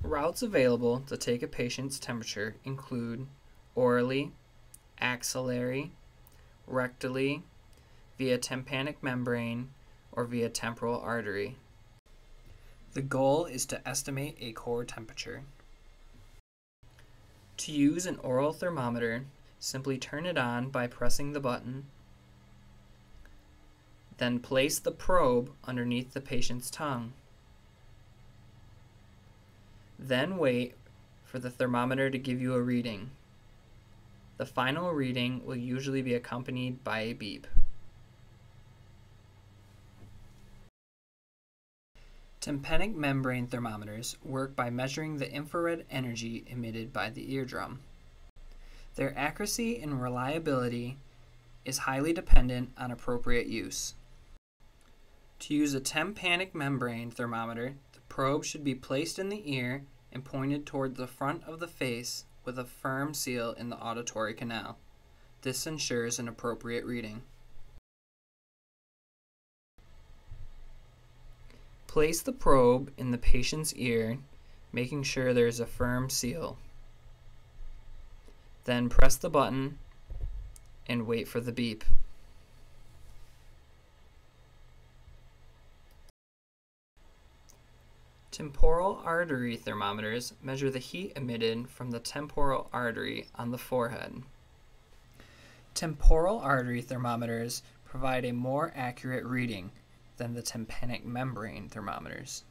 Routes available to take a patient's temperature include orally, axillary, rectally, via tympanic membrane, or via temporal artery. The goal is to estimate a core temperature. To use an oral thermometer, simply turn it on by pressing the button, then place the probe underneath the patient's tongue. Then wait for the thermometer to give you a reading. The final reading will usually be accompanied by a beep. Tympanic membrane thermometers work by measuring the infrared energy emitted by the eardrum. Their accuracy and reliability is highly dependent on appropriate use. To use a tympanic membrane thermometer, the probe should be placed in the ear and pointed toward the front of the face with a firm seal in the auditory canal. This ensures an appropriate reading. Place the probe in the patient's ear, making sure there is a firm seal. Then press the button and wait for the beep. Temporal artery thermometers measure the heat emitted from the temporal artery on the forehead. Temporal artery thermometers provide a more accurate reading than the tympanic membrane thermometers.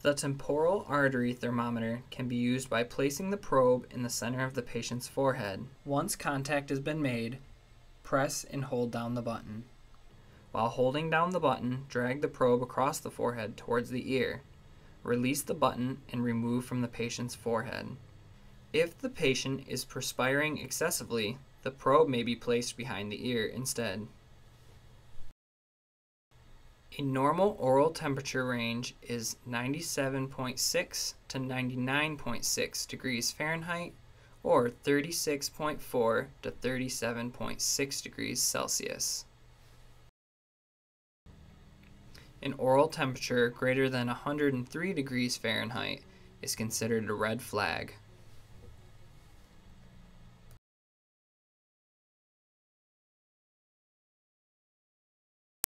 The temporal artery thermometer can be used by placing the probe in the center of the patient's forehead. Once contact has been made, press and hold down the button. While holding down the button, drag the probe across the forehead towards the ear. Release the button and remove from the patient's forehead. If the patient is perspiring excessively, the probe may be placed behind the ear instead. A normal oral temperature range is 97.6 to 99.6 degrees Fahrenheit or 36.4 to 37.6 degrees Celsius. An oral temperature greater than 103 degrees Fahrenheit is considered a red flag.